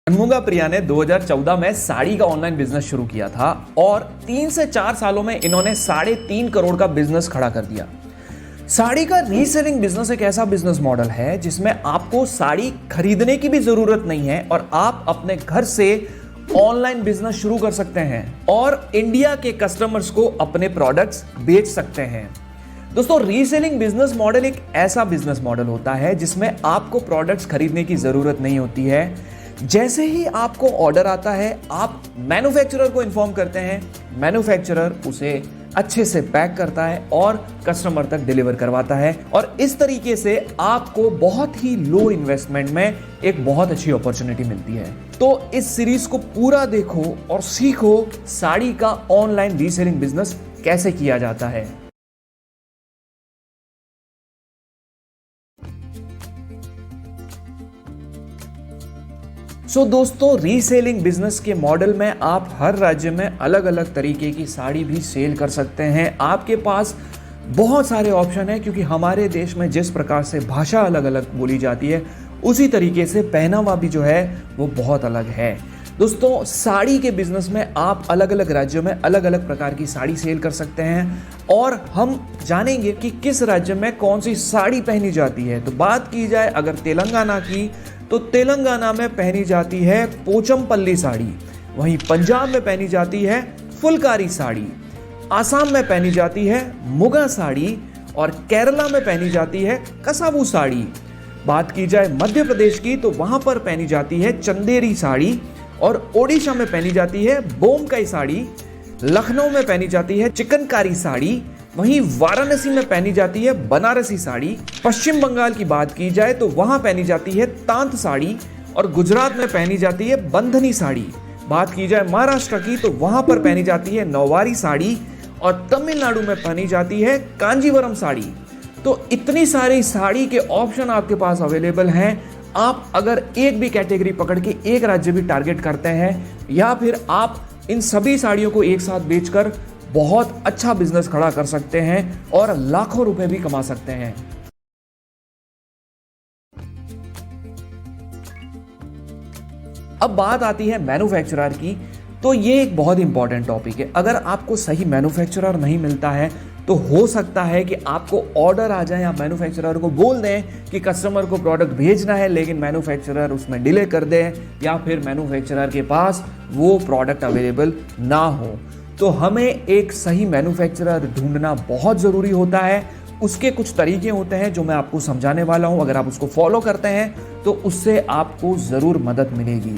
षणमुगा प्रिया ने 2014 में साड़ी का ऑनलाइन बिजनेस शुरू किया था और 3 से 4 सालों में इन्होंने 3.5 करोड़ का बिजनेस खड़ा कर दिया। साड़ी का रीसेलिंग बिजनेस एक ऐसा बिजनेस मॉडल है जिसमें आपको साड़ी खरीदने की भी जरूरत नहीं है और आप अपने घर से ऑनलाइन बिजनेस शुरू कर सकते हैं और इंडिया के कस्टमर्स को अपने प्रोडक्ट्स बेच सकते हैं। दोस्तों, रीसेलिंग बिजनेस मॉडल एक ऐसा बिजनेस मॉडल होता है जिसमें आपको प्रोडक्ट्स खरीदने की जरूरत नहीं होती है। जैसे ही आपको ऑर्डर आता है, आप मैन्युफैक्चरर को इन्फॉर्म करते हैं, मैन्युफैक्चरर उसे अच्छे से पैक करता है और कस्टमर तक डिलीवर करवाता है और इस तरीके से आपको बहुत ही लो इन्वेस्टमेंट में एक बहुत अच्छी अपॉर्चुनिटी मिलती है। तो इस सीरीज को पूरा देखो और सीखो साड़ी का ऑनलाइन रीसेलिंग बिजनेस कैसे किया जाता है। दोस्तों, रीसेलिंग बिजनेस के मॉडल में आप हर राज्य में अलग अलग तरीके की साड़ी भी सेल कर सकते हैं। आपके पास बहुत सारे ऑप्शन हैं क्योंकि हमारे देश में जिस प्रकार से भाषा अलग अलग बोली जाती है उसी तरीके से पहनावा भी जो है वो बहुत अलग है। दोस्तों, साड़ी के बिजनेस में आप अलग अलग राज्यों में अलग अलग प्रकार की साड़ी सेल कर सकते हैं और हम जानेंगे कि किस राज्य में कौन सी साड़ी पहनी जाती है। तो बात की जाए अगर तेलंगाना की, तो तेलंगाना में पहनी जाती है पोचमपल्ली साड़ी, वहीं पंजाब में पहनी जाती है फुलकारी साड़ी, आसाम में पहनी जाती है मुगा साड़ी और केरला में पहनी जाती है कसाबू साड़ी। बात की जाए मध्य प्रदेश की, तो वहां पर पहनी जाती है चंदेरी साड़ी और ओडिशा में पहनी जाती है बोमकाई साड़ी, लखनऊ में पहनी जाती है चिकनकारी साड़ी, वहीं वाराणसी में पहनी जाती है बनारसी साड़ी। पश्चिम बंगाल की बात की जाए तो वहां पहनी जाती है तांत साड़ी और गुजरात में पहनी जाती है बंधनी साड़ी। बात की जाए महाराष्ट्र की, तो वहां पर पहनी जाती है नौवारी साड़ी और तमिलनाडु में पहनी जाती है कांजीवरम साड़ी। तो इतनी सारी साड़ी के ऑप्शन आपके पास अवेलेबल हैं। आप अगर एक भी कैटेगरी पकड़ के एक राज्य भी टारगेट करते हैं या फिर आप इन सभी साड़ियों को एक साथ बेचकर बहुत अच्छा बिजनेस खड़ा कर सकते हैं और लाखों रुपए भी कमा सकते हैं। अब बात आती है मैन्युफैक्चरर की, तो ये एक बहुत इंपॉर्टेंट टॉपिक है। अगर आपको सही मैन्युफैक्चरर नहीं मिलता है तो हो सकता है कि आपको ऑर्डर आ जाए, आप मैन्युफैक्चरर को बोल दें कि कस्टमर को प्रोडक्ट भेजना है लेकिन मैन्युफैक्चरर उसमें डिले कर दे या फिर मैन्युफैक्चरर के पास वो प्रोडक्ट अवेलेबल ना हो। तो हमें एक सही मैन्युफैक्चरर ढूंढना बहुत ज़रूरी होता है। उसके कुछ तरीके होते हैं जो मैं आपको समझाने वाला हूं। अगर आप उसको फॉलो करते हैं तो उससे आपको ज़रूर मदद मिलेगी।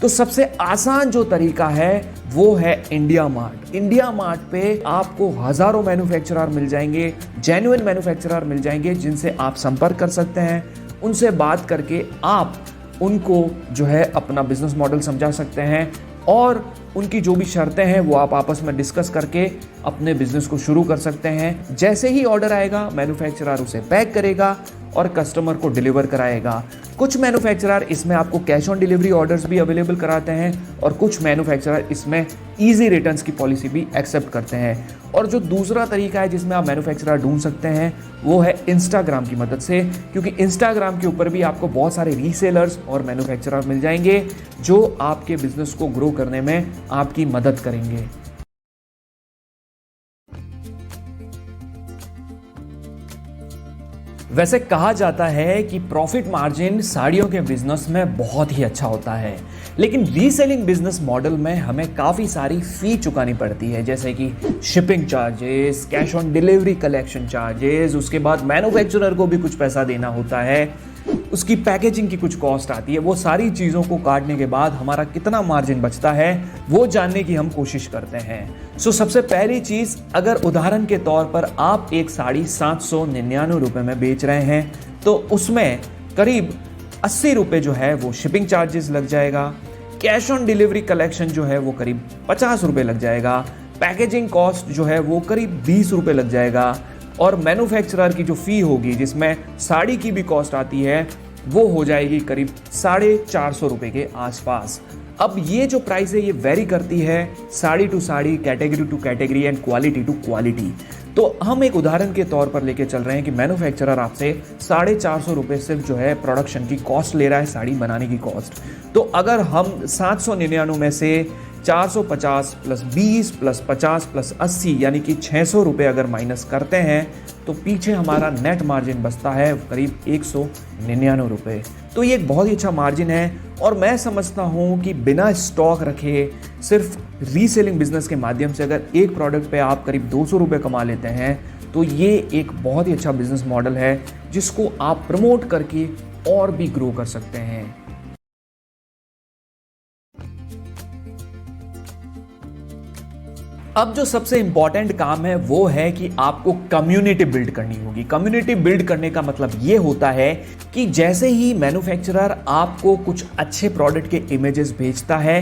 तो सबसे आसान जो तरीका है वो है इंडिया मार्ट। इंडिया मार्ट पे आपको हज़ारों मैन्युफैक्चरर मिल जाएंगे, जेन्युइन मैन्युफैक्चरर मिल जाएंगे जिनसे आप संपर्क कर सकते हैं। उनसे बात करके आप उनको जो है अपना बिजनेस मॉडल समझा सकते हैं और उनकी जो भी शर्तें हैं वो आप आपस में डिस्कस करके अपने बिजनेस को शुरू कर सकते हैं। जैसे ही ऑर्डर आएगा, मैन्युफैक्चरर उसे पैक करेगा और कस्टमर को डिलीवर कराएगा। कुछ मैन्युफैक्चरर इसमें आपको कैश ऑन डिलीवरी ऑर्डर्स भी अवेलेबल कराते हैं और कुछ मैन्युफैक्चरर इसमें ईजी रिटर्न्स की पॉलिसी भी एक्सेप्ट करते हैं। और जो दूसरा तरीका है जिसमें आप मैन्युफैक्चरर ढूंढ सकते हैं वो है इंस्टाग्राम की मदद से, क्योंकि इंस्टाग्राम के ऊपर भी आपको बहुत सारे रीसेलर्स और मैन्युफैक्चरर मिल जाएंगे जो आपके बिजनेस को ग्रो करने में आपकी मदद करेंगे। वैसे कहा जाता है कि प्रॉफिट मार्जिन साड़ियों के बिजनेस में बहुत ही अच्छा होता है, लेकिन रीसेलिंग बिजनेस मॉडल में हमें काफ़ी सारी फी चुकानी पड़ती है, जैसे कि shipping charges, cash on delivery collection charges, उसके बाद मैन्युफैक्चरर को भी कुछ पैसा देना होता है, उसकी पैकेजिंग की कुछ कॉस्ट आती है। वो सारी चीज़ों को काटने के बाद हमारा कितना मार्जिन बचता है वो जानने की हम कोशिश करते हैं। सबसे पहली चीज़, अगर उदाहरण के तौर पर आप एक साड़ी 799 रुपये में बेच रहे हैं तो उसमें करीब 80 रुपये जो है वो शिपिंग चार्जेस लग जाएगा, कैश ऑन डिलीवरी कलेक्शन जो है वो करीब 50 रुपये लग जाएगा, पैकेजिंग कॉस्ट जो है वो करीब 20 रुपये लग जाएगा और मैन्युफैक्चरर की जो फ़ी होगी जिसमें साड़ी की भी कॉस्ट आती है वो हो जाएगी करीब 450 रुपए के आसपास। अब ये जो प्राइस है ये वेरी करती है sari to sari, category to category and quality to quality. तो हम एक उदाहरण के तौर पर लेके चल रहे हैं कि मैन्युफैक्चरर आपसे 450 रुपये सिर्फ जो है प्रोडक्शन की कॉस्ट ले रहा है, साड़ी बनाने की कॉस्ट। तो अगर हम 799 में से 450 प्लस 20 प्लस 50 प्लस 80 यानी कि 600 रुपये अगर माइनस करते हैं तो पीछे हमारा नेट मार्जिन बचता है करीब 199 रुपये। तो ये एक बहुत ही अच्छा मार्जिन है और मैं समझता हूँ कि बिना स्टॉक रखे सिर्फ रीसेलिंग बिजनेस के माध्यम से अगर एक प्रोडक्ट पे आप करीब 200 रुपये कमा लेते हैं तो ये एक बहुत ही अच्छा बिजनेस मॉडल है जिसको आप प्रमोट करके और भी ग्रो कर सकते हैं। अब जो सबसे इंपॉर्टेंट काम है वो है कि आपको कम्युनिटी बिल्ड करनी होगी। कम्युनिटी बिल्ड करने का मतलब ये होता है कि जैसे ही मैन्युफैक्चरर आपको कुछ अच्छे प्रोडक्ट के इमेजेस भेजता है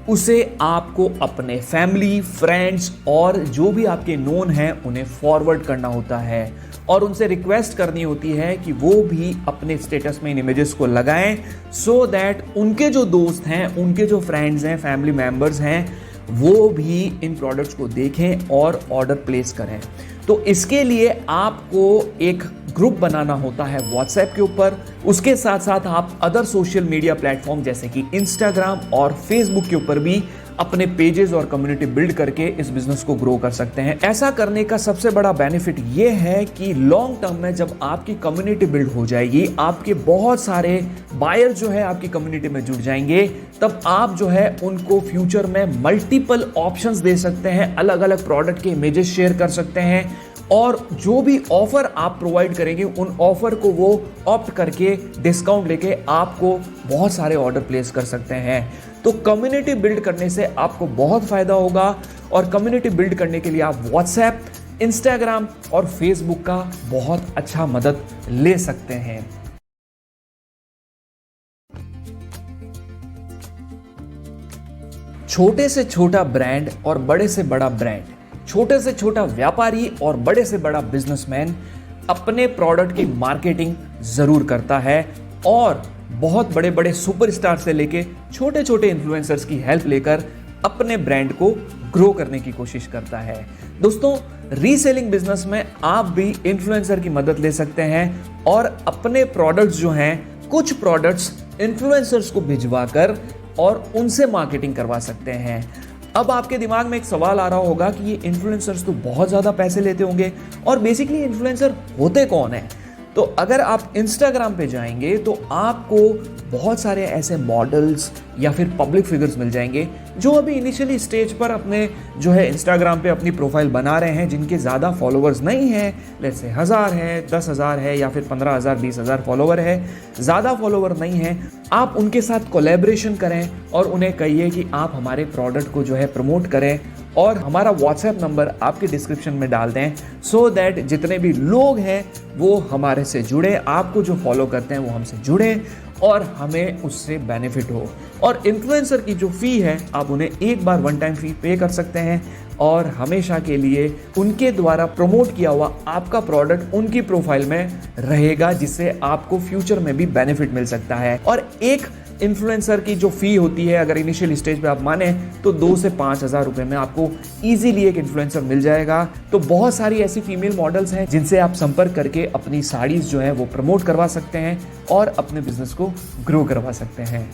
उसे आपको अपने फैमिली, फ्रेंड्स और जो भी आपके नोन हैं उन्हें फॉरवर्ड करना होता है और उनसे रिक्वेस्ट करनी होती है कि वो भी अपने स्टेटस में इन इमेजेस को लगाएं सो दैट उनके जो दोस्त हैं, उनके जो फ्रेंड्स हैं, फैमिली मेंबर्स हैं, वो भी इन प्रोडक्ट्स को देखें और ऑर्डर प्लेस करें। तो इसके लिए आपको एक ग्रुप बनाना होता है व्हाट्सएप के ऊपर। उसके साथ साथ आप अदर सोशल मीडिया प्लेटफॉर्म जैसे कि इंस्टाग्राम और फेसबुक के ऊपर भी अपने पेजेस और कम्युनिटी बिल्ड करके इस बिजनेस को ग्रो कर सकते हैं। ऐसा करने का सबसे बड़ा बेनिफिट ये है कि लॉन्ग टर्म में जब आपकी कम्युनिटी बिल्ड हो जाएगी, आपके बहुत सारे बायर जो है आपकी कम्युनिटी में जुड़ जाएंगे, तब आप जो है उनको फ्यूचर में मल्टीपल ऑप्शंस दे सकते हैं, अलग अलग प्रोडक्ट के इमेजेस शेयर कर सकते हैं और जो भी ऑफर आप प्रोवाइड करेंगे उन ऑफर को वो ऑप्ट करके डिस्काउंट लेके आपको बहुत सारे ऑर्डर प्लेस कर सकते हैं। तो कम्युनिटी बिल्ड करने से आपको बहुत फायदा होगा और कम्युनिटी बिल्ड करने के लिए आप व्हाट्सएप, इंस्टाग्राम और फेसबुक का बहुत अच्छा मदद ले सकते हैं। छोटे से छोटा ब्रांड और बड़े से बड़ा ब्रांड, छोटे से छोटा व्यापारी और बड़े से बड़ा बिजनेसमैन अपने प्रोडक्ट की मार्केटिंग जरूर करता है और बहुत बड़े बड़े सुपरस्टार से लेके छोटे छोटे इन्फ्लुएंसर्स की हेल्प लेकर अपने ब्रांड को ग्रो करने की कोशिश करता है। दोस्तों, रीसेलिंग बिजनेस में आप भी इन्फ्लुएंसर की मदद ले सकते हैं और अपने प्रोडक्ट्स जो हैं, कुछ प्रोडक्ट्स इन्फ्लुएंसर्स को भिजवा कर और उनसे मार्केटिंग करवा सकते हैं। अब आपके दिमाग में एक सवाल आ रहा होगा कि ये इन्फ्लुएंसर्स तो बहुत ज़्यादा पैसे लेते होंगे और बेसिकली इन्फ्लुएंसर होते कौन है? तो अगर आप इंस्टाग्राम पे जाएंगे तो आपको बहुत सारे ऐसे मॉडल्स या फिर पब्लिक फिगर्स मिल जाएंगे जो अभी इनिशियली स्टेज पर अपने जो है इंस्टाग्राम पे अपनी प्रोफाइल बना रहे हैं, जिनके ज़्यादा फॉलोअर्स नहीं हैं, जैसे 1000 है, 10,000 है या फिर 15,000, 20,000 फॉलोवर है, ज़्यादा फॉलोवर नहीं है। आप उनके साथ कोलैबोरेशन करें और उन्हें कहिए कि आप हमारे प्रोडक्ट को जो है प्रमोट करें और हमारा व्हाट्सएप नंबर आपके डिस्क्रिप्शन में डाल दें सो दैट जितने भी लोग हैं वो हमारे से जुड़े, आपको जो फॉलो करते हैं वो हमसे जुड़े और हमें उससे बेनिफिट हो। और इन्फ्लुएंसर की जो फ़ी है आप उन्हें एक बार वन टाइम फ़ी पे कर सकते हैं और हमेशा के लिए उनके द्वारा प्रमोट किया हुआ आपका प्रोडक्ट उनकी प्रोफाइल में रहेगा, जिससे आपको फ्यूचर में भी बेनिफिट मिल सकता है। और एक इन्फ्लुएंसर की जो फ़ी होती है अगर इनिशियल स्टेज पे आप माने तो 2 से 5,000 रुपये में आपको इजीली एक इन्फ्लुएंसर मिल जाएगा। तो बहुत सारी ऐसी फीमेल मॉडल्स हैं जिनसे आप संपर्क करके अपनी साड़ीज़ जो है वो प्रमोट करवा सकते हैं और अपने बिजनेस को ग्रो करवा सकते हैं।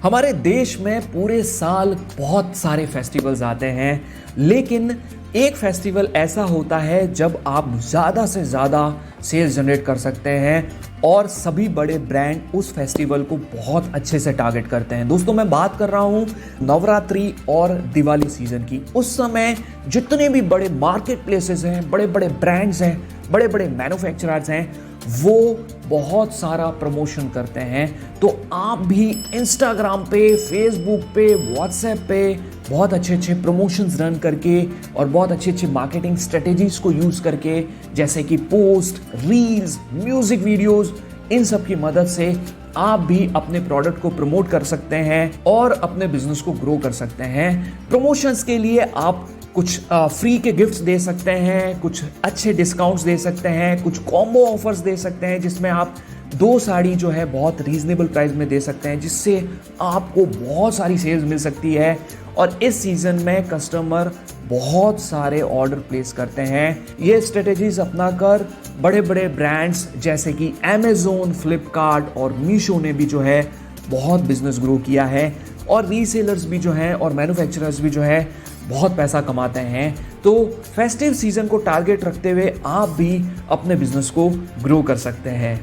हमारे देश में पूरे साल बहुत सारे फेस्टिवल्स आते हैं, लेकिन एक फेस्टिवल ऐसा होता है जब आप ज़्यादा से ज़्यादा सेल्स जनरेट कर सकते हैं और सभी बड़े ब्रांड उस फेस्टिवल को बहुत अच्छे से टारगेट करते हैं। दोस्तों, मैं बात कर रहा हूँ नवरात्रि और दिवाली सीजन की। उस समय जितने भी बड़े मार्केट प्लेसेस हैं, बड़े बड़े ब्रांड्स हैं, बड़े बड़े मैन्युफैक्चरर्स हैं, वो बहुत सारा प्रमोशन करते हैं। तो आप भी इंस्टाग्राम पे, फेसबुक पे, व्हाट्सएप पे बहुत अच्छे अच्छे प्रमोशंस रन करके और बहुत अच्छी अच्छी मार्केटिंग स्ट्रेटेजीज को यूज़ करके, जैसे कि पोस्ट, रील्स, म्यूजिक वीडियोस, इन सब की मदद से आप भी अपने प्रोडक्ट को प्रमोट कर सकते हैं और अपने बिजनेस को ग्रो कर सकते हैं। प्रमोशंस के लिए आप कुछ फ्री के गिफ्ट्स दे सकते हैं, कुछ अच्छे डिस्काउंट्स दे सकते हैं, कुछ कॉम्बो ऑफर्स दे सकते हैं जिसमें आप 2 साड़ी जो है बहुत रीजनेबल प्राइस में दे सकते हैं, जिससे आपको बहुत सारी सेल्स मिल सकती है। और इस सीज़न में कस्टमर बहुत सारे ऑर्डर प्लेस करते हैं। ये स्ट्रेटेजीज अपनाकर बड़े बड़े ब्रांड्स जैसे कि अमेज़ोन, फ्लिपकार्ट और मीशो ने भी जो है बहुत बिजनेस ग्रो किया है, और रीसेलर्स भी जो हैं और मैन्युफैक्चरर्स भी जो है बहुत पैसा कमाते हैं। तो फेस्टिव सीजन को टारगेट रखते हुए आप भी अपने बिजनेस को ग्रो कर सकते हैं।